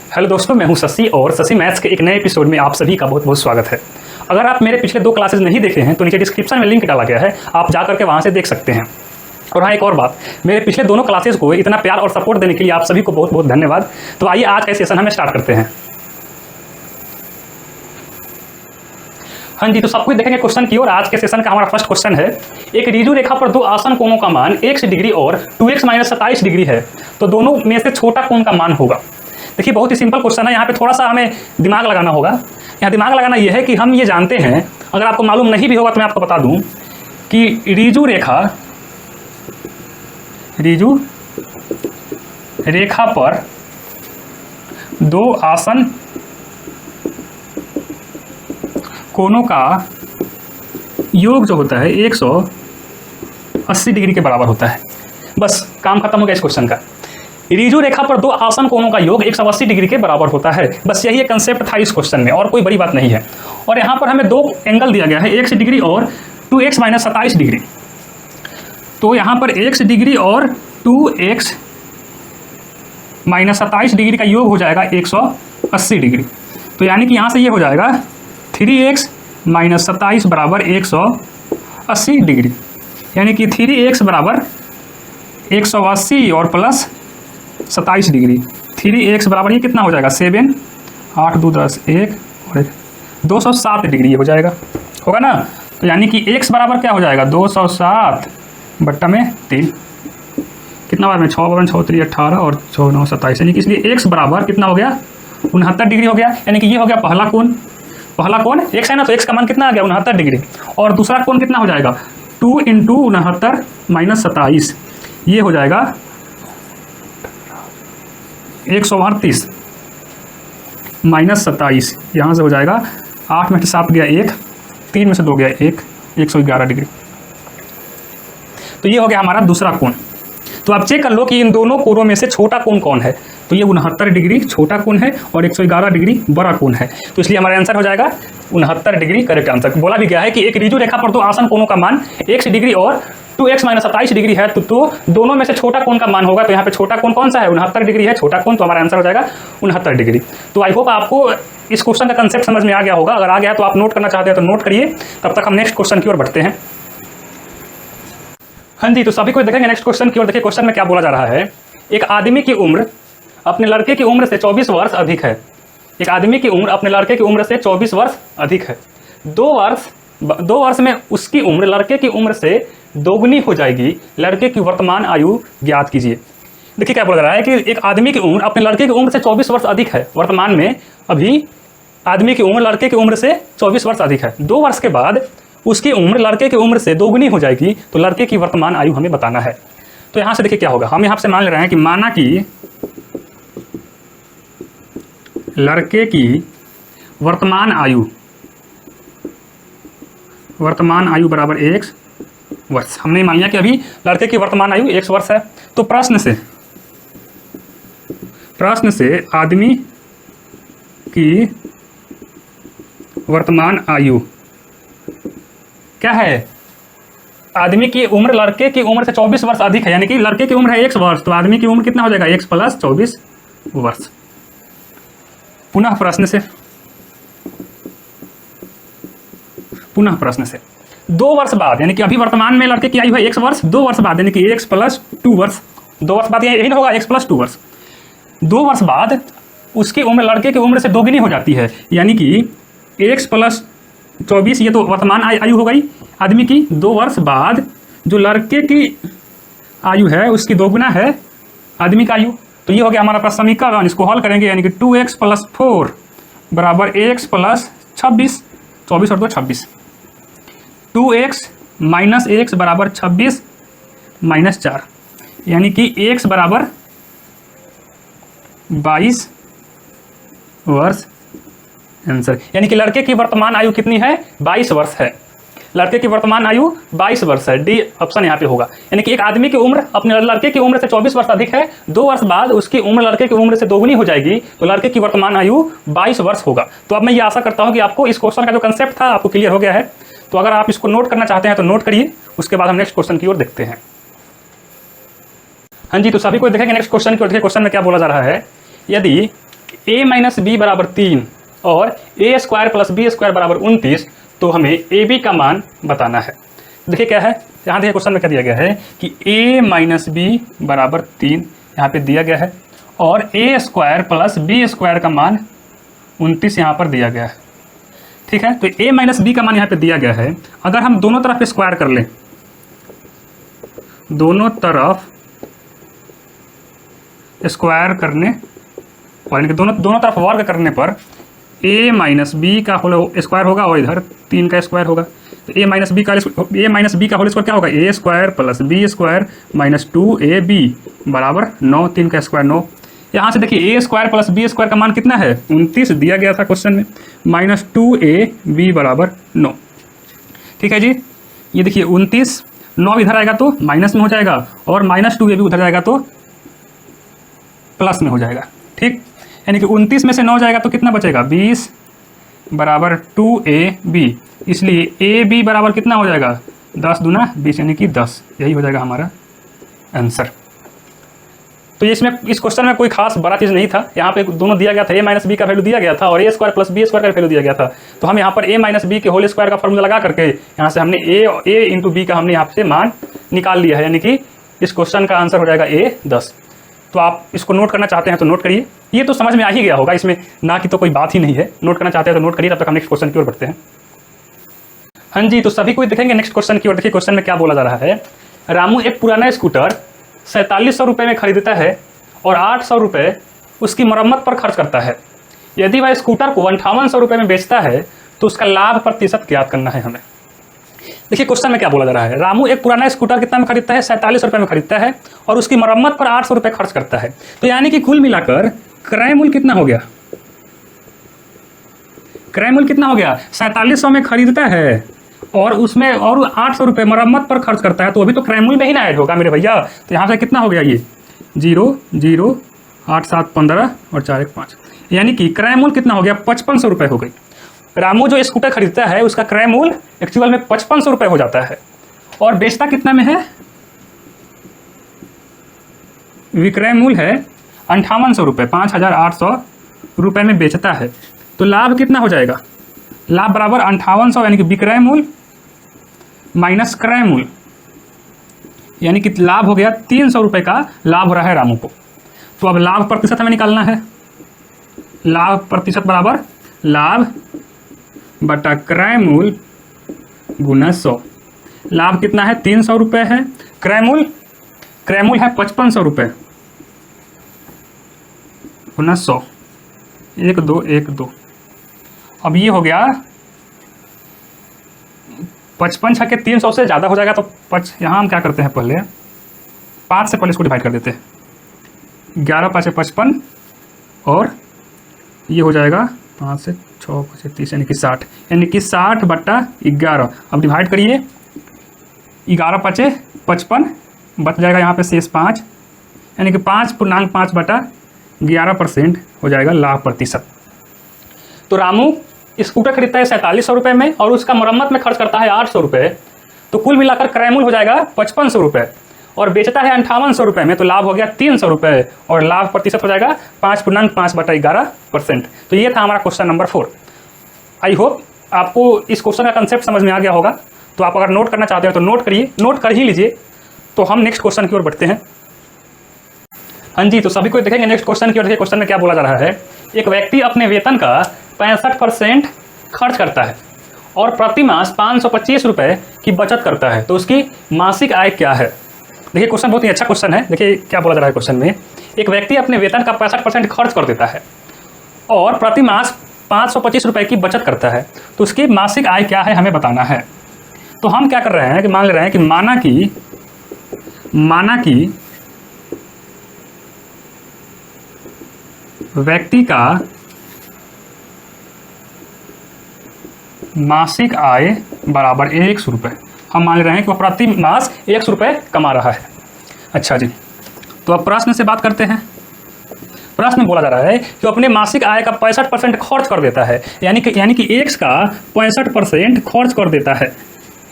Hello दोस्तों, मैं हूं शशि और शशि मैथ्स के एक नए एपिसोड में आप सभी का बहुत बहुत स्वागत है। अगर आप मेरे पिछले 2 क्लासेस नहीं देखे हैं तो नीचे डिस्क्रिप्शन में लिंक डाला गया है, आप जा करके वहां से देख सकते हैं। और हाँ, एक और बात, मेरे पिछले दोनों क्लासेस को इतना प्यार और सपोर्ट देने के लिए आप सभी को बहुत बहुत धन्यवाद। तो आइए आज का सेशन हमें स्टार्ट करते हैं। हाँ जी, तो सब कुछ देखेंगे क्वेश्चन की ओर। आज के सेशन का हमारा फर्स्ट क्वेश्चन है, एक ऋजु रेखा पर 2 आसन कोणों का मान x डिग्री और 2x - 27 डिग्री है, तो दोनों में से छोटा कोण का मान होगा। देखिए, बहुत ही सिंपल क्वेश्चन है। यहाँ पे थोड़ा सा हमें दिमाग लगाना होगा। यहाँ दिमाग लगाना ये है कि हम ये जानते हैं, अगर आपको मालूम नहीं भी होगा तो मैं आपको बता दूं कि ऋजु रेखा पर 2 आसन कोणों का योग जो होता है 180 डिग्री के बराबर होता है। बस काम खत्म हो गया इस क्वेश्चन का। ऋजु रेखा पर 2 आसन कोणों का योग 180 डिग्री के बराबर होता है। बस यही एक कंसेप्ट था इस क्वेश्चन में, और कोई बड़ी बात नहीं है। और यहाँ पर हमें 2 एंगल दिया गया है, x डिग्री और 2x - 27 डिग्री। तो यहाँ पर x डिग्री और 2x - 27 डिग्री का योग हो जाएगा 180 डिग्री। तो यानी कि यहाँ से ये हो जाएगा 3x - 27 बराबर 180 डिग्री। यानी कि 3x बराबर 180 और प्लस 27 डिग्री। 3x बराबर ये कितना हो जाएगा 7, 8 2 10 1 और 207 डिग्री ये हो जाएगा, होगा ना। तो यानी कि x बराबर क्या हो जाएगा 207 बट्टा में 3, कितना बार में 6 बार 6 3 18 और 6 9 27, यानी कि इसलिए x बराबर कितना हो गया 69 डिग्री हो गया। यानी कि ये हो गया पहला कोण x है ना, तो x का मान कितना आ गया 69 डिग्री। और दूसरा कोण कितना हो जाएगा 2 × 69 - 27, ये हो जाएगा 138 - 27, यहाँ से हो जाएगा 8 में से 7 गया 1, 3 में से 2 गया 1, 111 डिग्री। तो ये हो गया हमारा दूसरा कोण। तो आप चेक कर लो कि इन दोनों कोणों में से छोटा कोण कौन है। तो ये 69 डिग्री छोटा कोण है और 111 डिग्री बड़ा कोण है। तो इसलिए हमारा आंसर हो जाएगा 69 डिग्री करेक्ट आंसर। बोला भी गया है कि एक ऋजु रेखा पर 2 आसन कोणों का मान x डिग्री और 2x - 27 डिग्री है, तो दोनों में से छोटा कोण का मान होगा। तो यहाँ पे छोटा कोण कौन सा है 69 डिग्री है छोटा कोण, तो हमारा आंसर हो जाएगा 69 डिग्री। तो आई होप आपको इस क्वेश्चन का कंसेप्ट समझ में आ गया होगा। अगर आ गया तो आप नोट करना चाहते हैं तो नोट करिए। तब तक हम नेक्स्ट क्वेश्चन की ओर बढ़ते हैं। हाँ जी, तो सभी को देखेंगे नेक्स्ट क्वेश्चन की ओर। देखिए क्वेश्चन में क्या बोला जा रहा है, एक आदमी की उम्र अपने लड़के की उम्र से 24 वर्ष अधिक है। एक आदमी की उम्र अपने लड़के की उम्र से 24 वर्ष अधिक है। 2 वर्ष में उसकी उम्र लड़के की उम्र से दोगुनी हो जाएगी। लड़के की वर्तमान आयु ज्ञात कीजिए। देखिए क्या बोला जा रहा है कि एक आदमी की उम्र अपने लड़के की उम्र से 24 वर्ष अधिक है। वर्तमान में अभी आदमी की उम्र लड़के की उम्र से 24 वर्ष अधिक है। 2 वर्ष के बाद उसकी उम्र लड़के की उम्र से दोगुनी हो जाएगी। तो लड़के की वर्तमान आयु हमें बताना है। तो यहाँ से देखिए क्या होगा, हम यहाँ से मान ले रहे हैं कि माना कि लड़के की वर्तमान आयु बराबर 1 वर्ष। हमने मान लिया कि अभी लड़के की वर्तमान आयु 1 वर्ष है। तो प्रश्न से आदमी की वर्तमान आयु क्या है, आदमी की उम्र लड़के की उम्र से 24 वर्ष अधिक है। यानी कि लड़के की उम्र है 1 वर्ष, तो आदमी की उम्र कितना हो जाएगा 1 + 24 वर्ष। पुनः प्रश्न से 2 वर्ष बाद, यानी कि अभी वर्तमान में लड़के की आयु है 1 वर्ष, 2 वर्ष बाद यानी कि 1 + 2 वर्ष। 2 वर्ष बाद यही ना होगा 1 + 2 वर्ष। 2 वर्ष बाद उसकी उम्र लड़के की उम्र से दोगुनी हो जाती है। यानी कि 1 + 24, ये तो वर्तमान आयु हो गई आदमी की। 2 वर्ष बाद जो लड़के की आयु है उसकी दोगुना है आदमी का आयु। तो ये हो गया हमारा समीकरण। इसको हल करेंगे, यानी कि 2x + 4 बराबर 1 + 26, 24 और 2 26। 2x - 1 बराबर 26 - 4, यानी कि x बराबर 22 वर्ष आंसर। यानी कि लड़के की वर्तमान आयु कितनी है 22 वर्ष है। लड़के की वर्तमान आयु 22 वर्ष है, डी ऑप्शन यहाँ पे होगा। यानी कि एक आदमी की उम्र अपने लड़के की उम्र से 24 वर्ष अधिक है। 2 वर्ष बाद उसकी उम्र लड़के की उम्र से दोगुनी हो जाएगी, तो लड़के की वर्तमान आयु 22 वर्ष होगा। तो अब मैं ये आशा करता हूँ कि आपको इस क्वेश्चन का जो कंसेप्ट था आपको क्लियर हो गया है। तो अगर आप इसको नोट करना चाहते हैं तो नोट करिए, उसके बाद हम नेक्स्ट क्वेश्चन की ओर देखते हैं। हाँ जी, तो सभी को देखेंगे नेक्स्ट क्वेश्चन की ओर। देखिए क्वेश्चन में क्या बोला जा रहा है, यदि a माइनस बी बराबर 3 और a square plus B square बराबर 29, तो हमें ए बी का मान बताना है। देखिए क्या है, यहाँ देखिए क्वेश्चन में क्या दिया गया है कि a माइनस बी बराबर 3 यहाँ पे दिया गया है और a square plus B square का मान 29 यहाँ पर दिया गया है। ठीक है, तो a माइनस बी का मान यहाँ पे दिया गया है। अगर हम दोनों तरफ स्क्वायर कर लें, दोनों तरफ स्क्वायर करने और यानी कि दोनों तरफ वर्ग करने पर a माइनस बी का होल स्क्वायर होगा और इधर 3 का स्क्वायर होगा। तो a माइनस बी का होल स्क्वायर क्या होगा, a square plus B square minus 2ab बराबर 9, 3 का स्क्वायर 9। यहाँ से देखिए a square plus B square का मान कितना है, 29 दिया गया था क्वेश्चन में, माइनस 2ab बराबर 9। ठीक है जी, ये देखिए 29, 9 इधर आएगा तो माइनस में हो जाएगा और माइनस 2ab उधर जाएगा तो प्लस में हो जाएगा। ठीक, यानी कि 29 में से 9 जाएगा तो कितना बचेगा, 20 बराबर 2ab, इसलिए ab बराबर कितना हो जाएगा, 10 दूना 20 यानी कि 10, यही हो जाएगा हमारा आंसर। तो ये इसमें इस क्वेश्चन में कोई खास बड़ा चीज़ नहीं था, यहाँ पे दोनों दिया गया था, a माइनस बी का वैल्यू दिया गया था और a square plus B square का वैल्यू दिया गया था। तो हम यहाँ पर a माइनस बी के होल स्क्वायर का फॉर्मूला लगा करके यहाँ से हमने a इंटू बी का हमने यहाँ से मान निकाल लिया है, यानी कि इस क्वेश्चन का आंसर हो जाएगा a 10। तो आप इसको नोट करना चाहते हैं तो नोट करिए, ये तो समझ में आ ही गया होगा, इसमें ना कि तो कोई बात ही नहीं है। नोट करना चाहते हैं तो नोट करिए, तब तक हम नेक्स्ट क्वेश्चन की ओर बढ़ते हैं। हाँ जी, तो सभी कोई देखेंगे नेक्स्ट क्वेश्चन की ओर। देखिए क्वेश्चन में क्या बोला जा रहा है, रामू एक पुराना स्कूटर 4700 रुपये में खरीदता है और 800 रुपये उसकी मरम्मत पर खर्च करता है। यदि वह स्कूटर को 5800 रुपये में बेचता है तो उसका लाभ प्रतिशत ज्ञात करना है हमें। देखिए क्वेश्चन में क्या बोला जा रहा है, रामू एक पुराना स्कूटर कितना में खरीदता है, 4700 रुपये में खरीदता है और उसकी मरम्मत पर 800 रुपये खर्च करता है। तो यानी कि कुल मिलाकर क्रय मूल्य कितना हो गया, क्रय मूल्य कितना हो गया, 4700 में खरीदता है और उसमें और 800 रुपये मरम्मत पर खर्च करता है, तो अभी तो क्रय मूल्य में ही ना ऐड होगा मेरे भैया। तो यहाँ से कितना हो गया, ये 0 0 8 7 15 और 4 1 5, यानी कि क्रय मूल्य कितना हो गया, 5500 रुपये हो गई। रामू जो स्कूटर खरीदता है उसका क्रय मूल्य एक्चुअल में 5500 रुपये हो जाता है और बेचता कितना में है, विक्रय मूल्य है 5800 रुपये, 5800 रुपये में बेचता है। तो लाभ कितना हो जाएगा, लाभ बराबर 5800 यानी कि विक्रय मूल्य माइनस क्रय मूल्य, यानी कि लाभ हो गया 300 रुपये का लाभ हो रहा है रामू को। तो अब लाभ प्रतिशत हमें निकालना है, लाभ प्रतिशत बराबर लाभ बटा क्रय मूल्य गुना 100। लाभ कितना है, 300 रुपये है, क्रय मूल्य है 5500 रुपये गुना 100, 1 2 1 2। अब ये हो गया 55 छक्के 300 से ज़्यादा हो जाएगा, तो यहाँ हम क्या करते हैं, पहले 5 से पहले इसको डिवाइड कर देते हैं, 11 5 55 और ये हो जाएगा 5 से 6 5 30 यानी कि 60 बट्टा 11। अब डिवाइड करिए, 11 5 55 बच जाएगा यहाँ पे शेष 5, यानी कि 5.5 बटा 11% हो जाएगा लाभ प्रतिशत। तो रामू स्कूटर खरीदता है 4700 रुपये में और उसका मरम्मत में खर्च करता है 800 रुपये, तो कुल मिलाकर क्रय मूल्य हो जाएगा 5500 रुपये और बेचता है 5800 रुपये में, तो लाभ हो गया 300 रुपये और लाभ प्रतिशत हो जाएगा 5.5 बटा 11%। तो ये था हमारा क्वेश्चन नंबर 4। आई होप आपको इस क्वेश्चन का कंसेप्ट समझ में आ गया होगा। तो आप अगर नोट करना चाहते हो तो नोट करिए, नोट कर ही लीजिए। तो हम नेक्स्ट क्वेश्चन की ओर बढ़ते हैं। हाँ जी, तो सभी को देखेंगे नेक्स्ट क्वेश्चन की ओर। देखिए क्वेश्चन में क्या बोला जा रहा है, एक व्यक्ति अपने वेतन का 65% खर्च करता है और प्रति मास 525 रुपये की बचत करता है, तो उसकी मासिक आय क्या है। देखिए क्वेश्चन बहुत ही अच्छा क्वेश्चन है। देखिए क्या बोला जा रहा है क्वेश्चन में, एक व्यक्ति अपने वेतन का 65% खर्च कर देता है और प्रति मास 525 रुपये की बचत करता है, तो उसकी मासिक आय क्या है हमें बताना है। तो हम क्या कर रहे हैं कि मान ले रहे हैं कि माना कि व्यक्ति का मासिक आय बराबर 100 रुपये। हम मान रहे हैं कि वो प्रति मास 100 रुपये कमा रहा है। अच्छा जी, तो अब प्रश्न से बात करते हैं। प्रश्न में बोला जा रहा है कि वो अपने मासिक आय का 65% खर्च कर देता है, यानी कि एक्स का 65% खर्च कर देता है,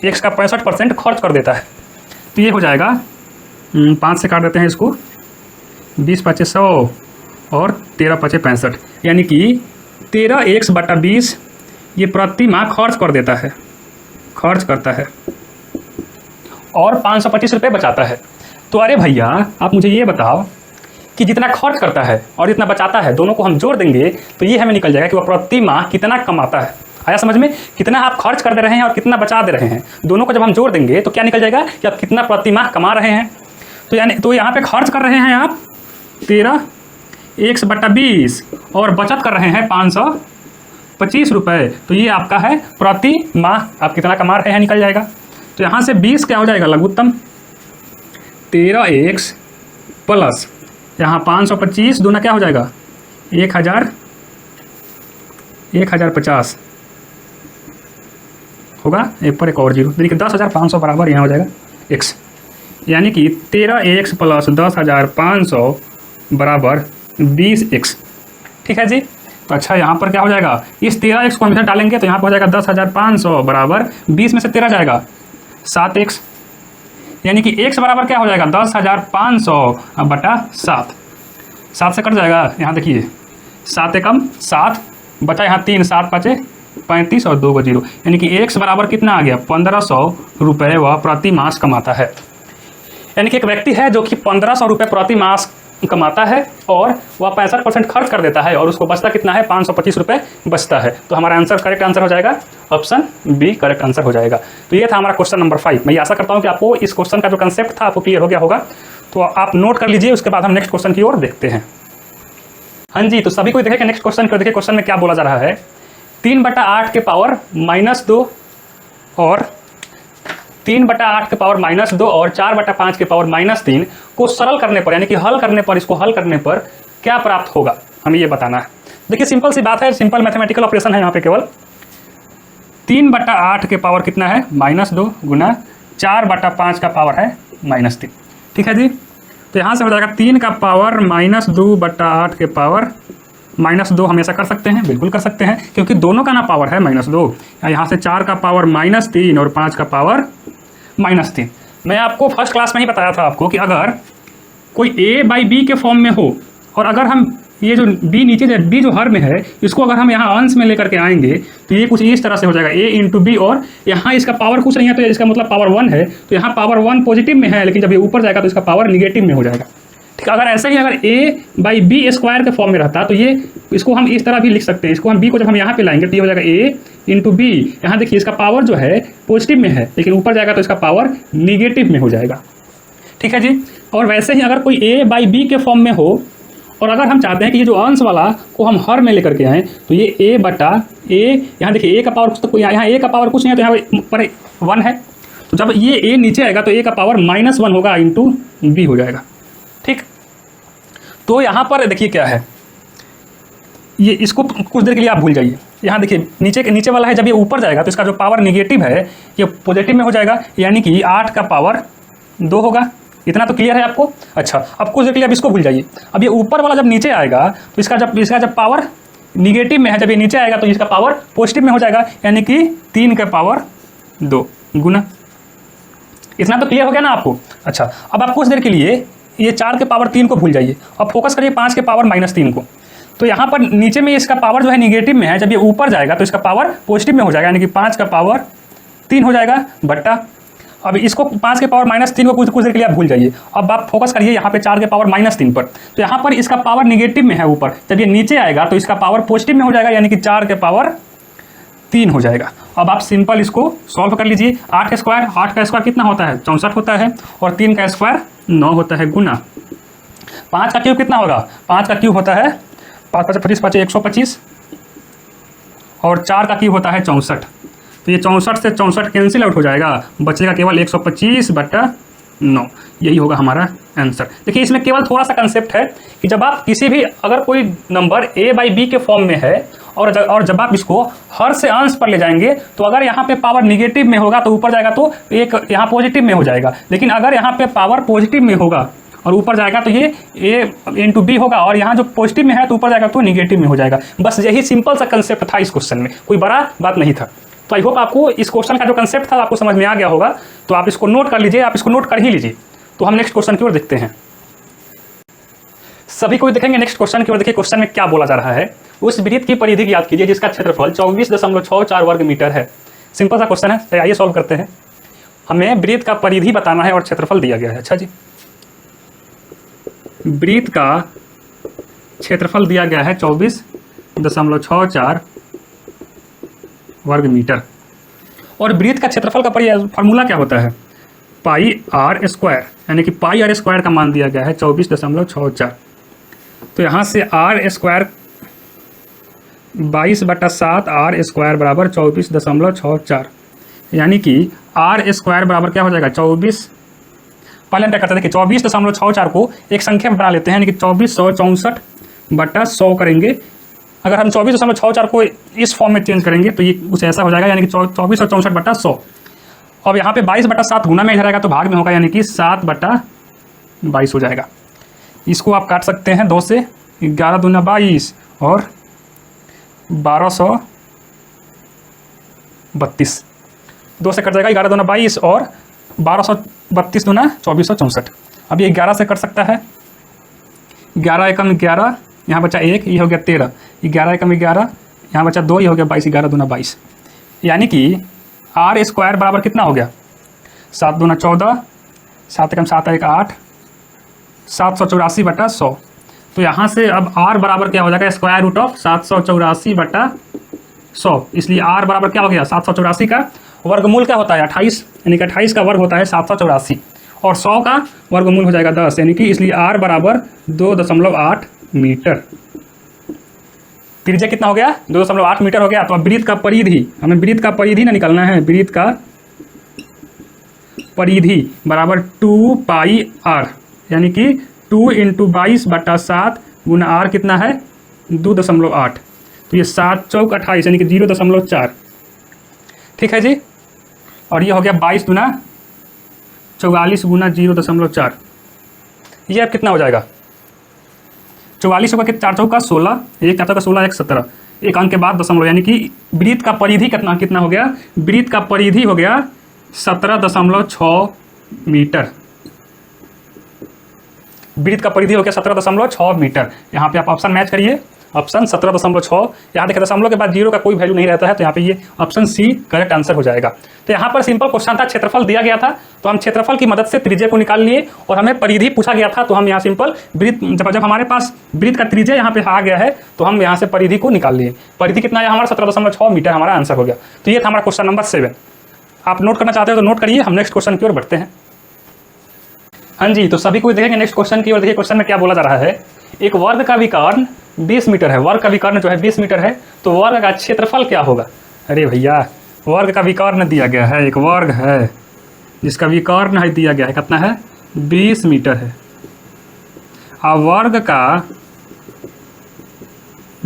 एक्स का 65% खर्च कर देता है। तो ये हो जाएगा 5 से काट देते हैं इसको, 20 5 100 और 13 5 65, यानी कि 13x/20 ये प्रति माह खर्च कर देता है, खर्च करता है और 525 रुपये बचाता है। तो अरे भैया आप मुझे ये बताओ कि जितना खर्च करता है और जितना बचाता है दोनों को हम जोड़ देंगे तो ये हमें निकल जाएगा कि वह प्रति माह कितना कमाता है। आया समझ में? कितना आप खर्च कर दे रहे हैं और कितना बचा दे रहे हैं, दोनों को जब हम जोड़ देंगे तो क्या निकल जाएगा कि आप कितना प्रति माह कमा रहे हैं। तो यानी तो यहाँ पे खर्च कर रहे हैं आप 13x/20 और बचत कर रहे हैं 525 रुपये। तो ये आपका है प्रति माह आप कितना कमा रहे हैं निकल जाएगा। तो यहाँ से 20 क्या हो जाएगा लघुत्तम, 13x प्लस यहाँ 525 दूना क्या हो जाएगा 1050 होगा, एक पर एक और जीरो, देखिए 10,500 बराबर यहाँ हो जाएगा x, यानी कि 13x प्लस 10,500 बराबर 20x। ठीक है जी। तो अच्छा यहाँ पर क्या हो जाएगा, इस 13x को हम इधर डालेंगे तो यहाँ पर हो जाएगा 10,500 बराबर 20 में से 13 जाएगा 7x, यानी कि x बराबर क्या हो जाएगा 10,500 बटा 7, 7 से कट जाएगा। यहाँ देखिए 7 एकम 7 बचा यहाँ 3, 7 5 35 और 2 को 0, यानी कि x बराबर कितना आ गया 1500 रुपये वह प्रति मास कमाता है। यानी कि एक व्यक्ति है जो कि 1500 रुपये प्रति मास कमाता है और वह 65% खर्च कर देता है और उसको बचता कितना है 525 रुपये बचता है। तो हमारा आंसर करेक्ट आंसर हो जाएगा ऑप्शन बी करेक्ट आंसर हो जाएगा। तो ये था हमारा क्वेश्चन नंबर 5। मैं आशा करता हूँ कि आपको इस क्वेश्चन का जो कंसेप्ट था आपको क्लियर हो गया होगा। तो आप नोट कर लीजिए, उसके बाद हम नेक्स्ट क्वेश्चन की ओर देखते हैं। हाँ जी, तो सभी को देखें कि नेक्स्ट क्वेश्चन को देखिए। क्वेश्चन में क्या बोला जा रहा है, 3/8 के पावर -2 और 3/8 के पावर -2 और 4/5 के पावर -3 को सरल करने पर यानी कि हल करने पर, इसको हल करने पर क्या प्राप्त होगा, हमें ये बताना है। देखिए सिंपल सी बात है, सिंपल मैथमेटिकल ऑपरेशन है यहाँ पे। केवल 3/8 के पावर कितना है -2 गुना 4/5 का पावर है -3। ठीक है जी। तो यहाँ से हो जाएगा 3 का पावर -2/8 के पावर -2 हमेशा कर सकते हैं, बिल्कुल कर सकते हैं, क्योंकि दोनों का ना पावर है -2। यहाँ से 4 का पावर -3 और 5 का पावर -3। मैं आपको फर्स्ट क्लास में ही बताया था आपको कि अगर कोई a/b के फॉर्म में हो और अगर हम ये जो b नीचे जो b जो हर में है इसको अगर हम यहाँ अंश में लेकर के आएंगे तो ये कुछ इस तरह से हो जाएगा a × b, और यहाँ इसका पावर कुछ नहीं है तो इसका मतलब पावर 1 है, तो यहाँ पावर 1 पॉजिटिव में है, लेकिन जब ये ऊपर जाएगा तो इसका पावर निगेटिव में हो जाएगा। ठीक, अगर ऐसे ही अगर a/b² के फॉर्म में रहता तो ये इसको हम इस तरह भी लिख सकते हैं। इसको हम b को जब हम यहाँ पे लाएंगे तो ये हो जाएगा a × b। यहाँ देखिए इसका पावर जो है पॉजिटिव में है, लेकिन ऊपर जाएगा तो इसका पावर निगेटिव में हो जाएगा। ठीक है जी। और वैसे ही अगर कोई a/b के फॉर्म में हो और अगर हम चाहते हैं कि ये जो अंश वाला को हम हर में लेकर के आएँ तो ये a/a, यहाँ देखिए a का पावर कुछ तो यहाँ a का पावर कुछ नहीं है तो यहाँ पर 1 है, तो जब ये a नीचे आएगा तो a का पावर -1 होगा × b हो जाएगा। ठीक, तो यहाँ पर देखिए क्या है, ये इसको कुछ देर के लिए आप भूल जाइए। यहाँ देखिए नीचे वाला है, जब ये ऊपर जाएगा तो इसका जो पावर निगेटिव है ये पॉजिटिव में हो जाएगा, यानी कि 8 का पावर 2 होगा। इतना तो क्लियर है आपको। अच्छा, अब कुछ देर के लिए अब इसको भूल जाइए। अब ये ऊपर वाला जब नीचे आएगा तो इसका जब पावर निगेटिव में है, जब ये नीचे आएगा तो इसका पावर पॉजिटिव में हो जाएगा, यानी कि 3 का पावर 2 गुना। इतना तो क्लियर हो गया ना आपको। अच्छा, अब आप कुछ देर के लिए ये 4 के पावर 3 को भूल जाइए और फोकस करिए 5 के पावर -3 को। तो यहाँ पर नीचे में इसका पावर जो है निगेटिव में है, जब ये ऊपर जाएगा तो इसका पावर पॉजिटिव में हो जाएगा, यानी कि 5 का पावर 3 हो जाएगा बट्टा। अब इसको 5 के पावर -3 को कुछ देर के लिए आप भूल जाइए। अब आप फोकस करिए यहाँ पे 4 के पावर -3 पर। तो यहाँ पर इसका पावर निगेटिव में है ऊपर, जब ये नीचे आएगा तो इसका पावर पॉजिटिव में हो जाएगा, यानी कि 4 के पावर 3 हो जाएगा। अब आप सिंपल इसको सॉल्व कर लीजिए। 8 का स्क्वायर कितना होता है 64 होता है, और 3 का स्क्वायर 9 होता है गुना 5 का क्यूब कितना होगा, 5 का क्यूब होता है 5 × 5 = 25 125, और 4 का क्यूब होता है 64। तो ये 64 से 64 कैंसिल आउट हो जाएगा, बचेगा केवल 125/9। यही होगा हमारा आंसर। देखिए इसमें केवल थोड़ा सा कंसेप्ट है कि जब आप किसी भी अगर कोई नंबर a/b के फॉर्म में है और जब आप इसको हर से अंश पर ले जाएंगे तो अगर यहाँ पे पावर निगेटिव में होगा तो ऊपर जाएगा तो एक यहाँ पॉजिटिव में हो जाएगा, लेकिन अगर यहाँ पे पावर पॉजिटिव में होगा और ऊपर जाएगा तो ये a × b होगा, और यहाँ जो पॉजिटिव में है तो ऊपर जाएगा तो निगेटिव में हो जाएगा। बस यही सिंपल सा कंसेप्ट था इस क्वेश्चन में, कोई बड़ा बात नहीं था। तो आई होप आपको इस क्वेश्चन का जो कंसेप्ट था आपको समझ में आ गया होगा। तो आप इसको नोट कर लीजिए, आप इसको नोट कर ही लीजिए। तो हम नेक्स्ट क्वेश्चन की ओर देखते हैं। सभी को देखेंगे नेक्स्ट क्वेश्चन की ओर। देखिए क्वेश्चन में क्या बोला जा रहा है। उस वृत्त की परिधि याद कीजिए जिसका क्षेत्रफल 24.64 वर्ग मीटर है। सिंपल सा क्वेश्चन है, तो आइए सॉल्व करते हैं। हमें वृत्त का परिधि बताना है और क्षेत्रफल दिया गया है। अच्छा जी, वृत्त का क्षेत्रफल दिया गया है 24.64 वर्ग मीटर और वृत्त का क्षेत्रफल का फॉर्मूला क्या होता है, पाई आर स्क्वायर, यानी कि पाई आर स्क्वायर का मान दिया गया है 24.64। तो यहाँ से आर स्क्वायर 22/7 आर स्क्वायर बराबर 24.64, यानी कि आर स्क्वायर बराबर क्या हो जाएगा 24। पहले हम क्या करते हैं, देखिए 24.64 को एक संख्या में बना लेते हैं, यानी कि 2464/100 करेंगे। अगर हम 24.64 को इस फॉर्म में चेंज करेंगे तो ये कुछ ऐसा हो जाएगा, यानी कि 2464/100। अब यहाँ पे 22/7 गुना में इधर आएगा तो भाग में होगा, यानी कि 7/22 हो जाएगा। इसको आप काट सकते हैं 2 से, 11 दूना 22 और 1232। 2 से कट जाएगा, 11 दूना 22 और 1232 दूना 2464। अब ये 11 से कट सकता है, 11 एकम 11, यहाँ बचा 1, ये हो गया 13, 11 एकम 11, यहाँ बचा 2, ये हो गया 22, 11 दूना 22। यानी कि आर स्क्वायर बराबर कितना हो गया 7 दूना 14, 7 एकम 7 1 8, 784/100। तो यहाँ से अब आर बराबर क्या हो जाएगा, स्क्वायर रूट ऑफ 784/100। इसलिए आर बराबर क्या हो गया 784 का वर्गमूल क्या होता है 28, यानी कि 28 का वर्ग होता है 784 और 100 का वर्गमूल हो जाएगा 10, यानी कि इसलिए आर बराबर 2.8 मीटर। त्रिज्या कितना हो गया 2.8 मीटर हो गया। तो अब वृत्त का परिधि, हमें वृत्त का परिधि ना निकालना है। वृत्त का परिधि बराबर 2 पाई आर, यानी कि 2 × 22/7 गुना आर कितना है 2.8। तो ये 7 चौक 28, यानी कि 0.4। ठीक है जी। और ये हो गया 22 दूना 44 गुना 0.4। ये अब कितना हो जाएगा 44 होगा कि 4 चौका 16, 1 4 चौका 16, 1 17, एक अंक के बाद दशमलव, यानी कि वृत्त का परिधि कितना हो गया, वृत्त का परिधि हो गया 17.6 मीटर। वृत्त का परिधि हो गया 17.6 मीटर। यहाँ पे आप ऑप्शन मैच करिए, ऑप्शन 17.6। यहाँ देखिए दशमलव के बाद 0 का कोई वैल्यू नहीं रहता है, तो यहाँ पे ये ऑप्शन सी करेक्ट आंसर हो जाएगा। तो यहाँ पर सिंपल क्वेश्चन था, क्षेत्रफल दिया गया था तो हम क्षेत्रफल की मदद से त्रिज्या को निकाल लिए और हमें परिधि पूछा गया था, तो हम यहाँ सिंपल वृत्त, जब हमारे पास वृत्त का त्रिज्या यहाँ पे आ गया है तो हम यहाँ से परिधि को निकाल लिए। परिधि कितना है हमारा 17.6 मीटर, हमारा आंसर हो गया। तो ये था हमारा क्वेश्चन नंबर 7। आप नोट करना चाहते हो तो नोट करिए, हम नेक्स्ट क्वेश्चन की ओर बढ़ते हैं। हाँ जी, तो सभी को देखेंगे नेक्स्ट क्वेश्चन की ओर। देखिए क्वेश्चन में क्या बोला जा रहा है, एक वर्ग का विकर्ण 20 मीटर है। वर्ग का विकर्ण जो है 20 मीटर है, तो वर्ग का क्षेत्रफल क्या होगा। अरे भैया, वर्ग का विकर्ण दिया गया है, एक वर्ग है जिसका विकर्ण है दिया गया है, कितना है 20 मीटर है। और वर्ग का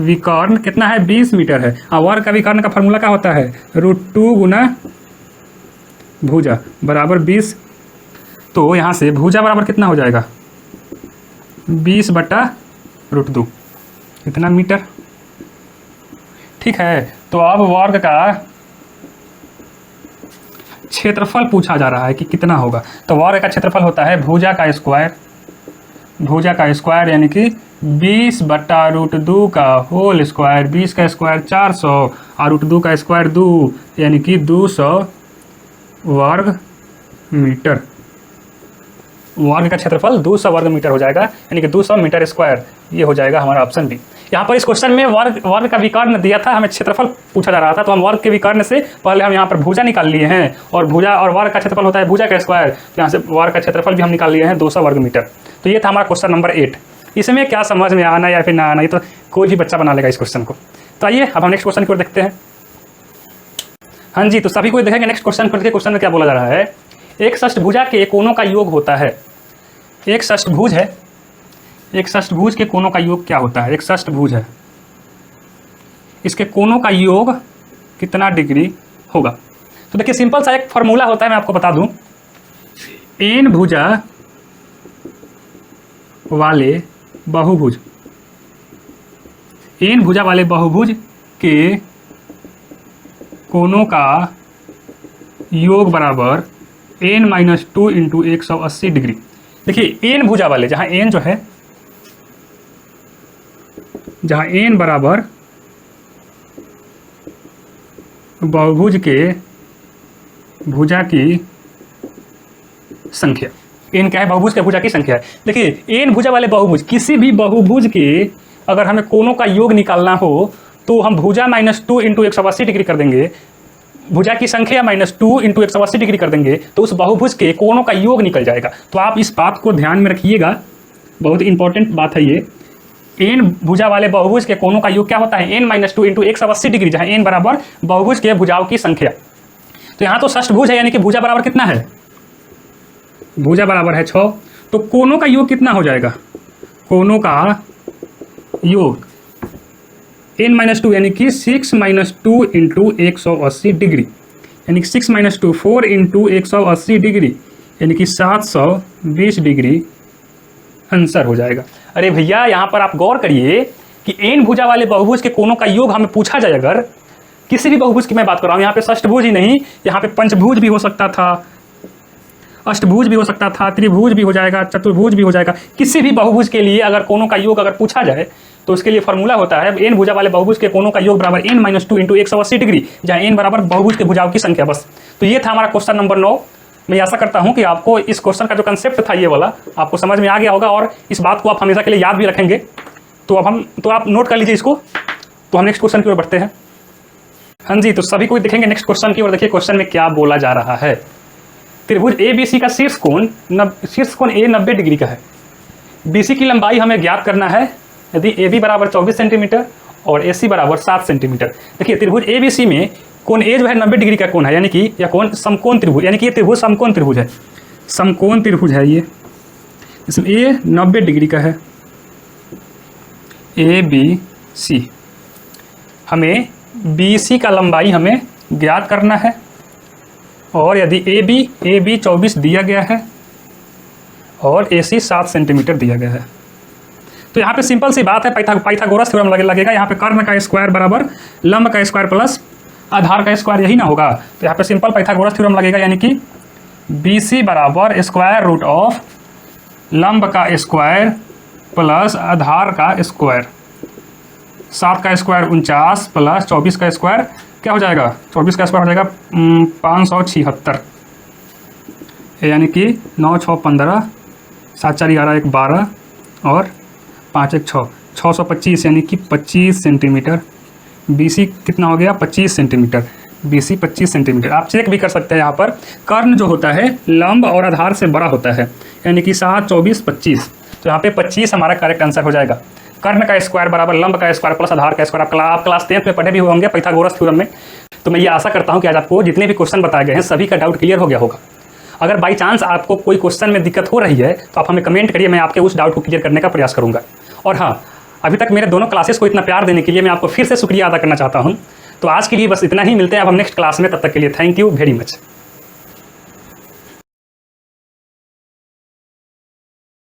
विकर्ण कितना है 20 मीटर है। और वर्ग का विकर्ण का फॉर्मूला क्या होता है √2 गुना भुजा बराबर 20। तो यहाँ से भुजा बराबर कितना हो जाएगा 20/√2, कितना मीटर। ठीक है, तो अब वर्ग का क्षेत्रफल पूछा जा रहा है कि कितना होगा। तो वर्ग का क्षेत्रफल होता है भुजा का स्क्वायर, भुजा का स्क्वायर यानी कि 20/√2 का होल स्क्वायर। 20 का स्क्वायर 400 और √2 का स्क्वायर 2, यानी कि 200 वर्ग मीटर। वर्ग का क्षेत्रफल 200 वर्ग मीटर हो जाएगा, यानी कि 200 मीटर स्क्वायर। ये हो जाएगा हमारा ऑप्शन बी। यहाँ पर इस क्वेश्चन में वर्ग का विकर्ण दिया था, हमें क्षेत्रफल पूछा जा रहा था, तो हम वर्ग के विकर्ण से पहले हम यहाँ पर भुजा निकाल लिए हैं और भुजा और वर्ग का क्षेत्रफल होता है भुजा का स्क्वायर, तो यहाँ से वर्ग का क्षेत्रफल भी हम निकाल लिए हैं 200 वर्ग मीटर। तो ये था हमारा क्वेश्चन नंबर 8। इसमें क्या समझ में आना या फिर ना आना, ये तो कोई भी बच्चा बना लेगा इस क्वेश्चन को। तो आइए अब हम नेक्स्ट क्वेश्चन की ओर देखते हैं। हाँ जी, तो सभी को देखेंगे नेक्स्ट क्वेश्चन को। देखिए क्वेश्चन में क्या बोला जा रहा है, एक षष्ठभुजा के कोनों का योग होता है। एक षष्ठभुज है, एक षष्ठभुज के कोनों का योग क्या होता है। एक षष्ठभुज है, इसके कोनों का योग कितना डिग्री होगा। तो देखिए सिंपल सा एक फॉर्मूला होता है, मैं आपको बता दूं। एन भुजा वाले बहुभुज, एन भुजा वाले बहुभुज के कोनों का योग बराबर n-2 × 180 डिग्री। देखिए एन भुजा वाले, जहाँ एन जो है जहाँ n बराबर बहुभुज के भुजा की संख्या। n क्या है? बहुभुज के भुजा की संख्या है। देखिए n भुजा वाले बहुभुज, किसी भी बहुभुज के अगर हमें कोनों का योग निकालना हो तो हम भुजा -2 × 180 डिग्री कर देंगे, भुजा की संख्या -2 × 180 डिग्री कर देंगे तो उस बहुभुज के कोनों का योग निकल जाएगा। तो आप इस बात को ध्यान में रखिएगा, बहुत इंपॉर्टेंट बात है ये। n भुजा वाले बहुभुज के कोनों का योग क्या होता है? n - 2 × 180 डिग्री, जहाँ n बराबर बहुभुज के भुजाओं की संख्या। तो यहाँ तो षष्ठभुज है, यानी कि भुजा बराबर कितना है? भुजा बराबर है 6। तो कोनों का योग कितना हो जाएगा? कोनों का योग n - 2 यानी कि 6 - 2 × 180 डिग्री, यानी कि 6 - 2 4 × 180 डिग्री, यानी कि 720 डिग्री आंसर हो जाएगा। अरे भैया यहाँ पर आप गौर करिए कि n भुजा वाले बहुभुज के कोनों का योग हमें पूछा जाए, अगर किसी भी बहुभुज की मैं बात कर रहा हूँ, यहाँ पे षष्ठभुज ही नहीं, यहाँ पे पंचभुज भी हो सकता था, अष्टभुज भी हो सकता था, त्रिभुज भी हो जाएगा, चतुर्भुज भी हो जाएगा। किसी भी बहुभुज के लिए अगर कोनों का योग अगर पूछा जाए तो उसके लिए फॉर्मूला होता है n भुजा वाले बहुभुज के कोनों का योग बराबर n - 2 × 180 डिग्री, जहाँ n बराबर बहुभुज के भुजाओं की संख्या। बस तो ये था हमारा क्वेश्चन नंबर 9। मैं आशा करता हूँ कि आपको इस क्वेश्चन का जो कंसेप्ट था ये वाला आपको समझ में आ गया होगा और इस बात को आप हमेशा के लिए याद भी रखेंगे। तो आप नोट कर लीजिए इसको। तो हम नेक्स्ट क्वेश्चन की ओर बढ़ते हैं। हाँ जी, तो सभी को देखेंगे नेक्स्ट क्वेश्चन की ओर। देखिए क्वेश्चन में क्या बोला जा रहा है। त्रिभुज ABC का शीर्ष कोण A 90 डिग्री का है। BC की लंबाई हमें ज्ञात करना है। यदि AB बराबर 24 सेंटीमीटर और AC बराबर 7 सेंटीमीटर। देखिए त्रिभुज ABC में कोण A जो है 90 डिग्री का कोण है, यानी कि यह कोण समकोण त्रिभुज, यानी कि ये त्रिभुज समकोण त्रिभुज है, समकोण त्रिभुज है ये। इसमें A 90 डिग्री का है, ABC। हमें BC का लंबाई हमें ज्ञात करना है और यदि AB 24 दिया गया है और AC 7 सेंटीमीटर दिया गया है तो यहाँ पे सिंपल सी बात है, पाइथागोरस थ्योरम लगेगा। यहाँ पे कर्ण का स्क्वायर बराबर लंब का स्क्वायर प्लस आधार का स्क्वायर, यही ना होगा। तो यहाँ पे सिंपल पाइथागोरस थ्योरम लगेगा, यानी कि BC बराबर स्क्वायर रूट ऑफ लंब का स्क्वायर प्लस आधार का स्क्वायर। 7 का स्क्वायर 49 प्लस 24 का स्क्वायर क्या हो जाएगा? 24 का स्क्वायर हो जाएगा 576, यानी कि 9 6 15, 7 4 11 1 12 और 5 1 6, 625 यानी कि 25 सेंटीमीटर। BC कितना हो गया? 25 सेंटीमीटर। BC 25 centimetre. आप चेक भी कर सकते हैं, यहाँ पर कर्ण जो होता है लंब और आधार से बड़ा होता है, यानी कि 7 24 25। तो यहाँ पे 25 हमारा करेक्ट आंसर हो जाएगा। कर्ण का स्क्वायर बराबर लंब का स्क्वायर प्लस आधार का स्क्वायर। आप क्लास 10th में पढ़े भी होंगे पाइथागोरस थ्योरम में। तो मैं ये आशा करता हूँ कि आज आपको जितने भी क्वेश्चन बताए गए हैं सभी का डाउट क्लियर हो गया होगा। अगर बाई चांस आपको कोई क्वेश्चन में दिक्कत हो रही है तो आप हमें कमेंट करिए, मैं आपके उस डाउट को क्लियर करने का प्रयास करूँगा। और हाँ, अभी तक मेरे दोनों क्लासेस को इतना प्यार देने के लिए मैं आपको फिर से शुक्रिया अदा करना चाहता हूँ। तो आज के लिए बस इतना ही, मिलते हैं अब हम नेक्स्ट क्लास में। तब तक के लिए थैंक यू वेरी मच।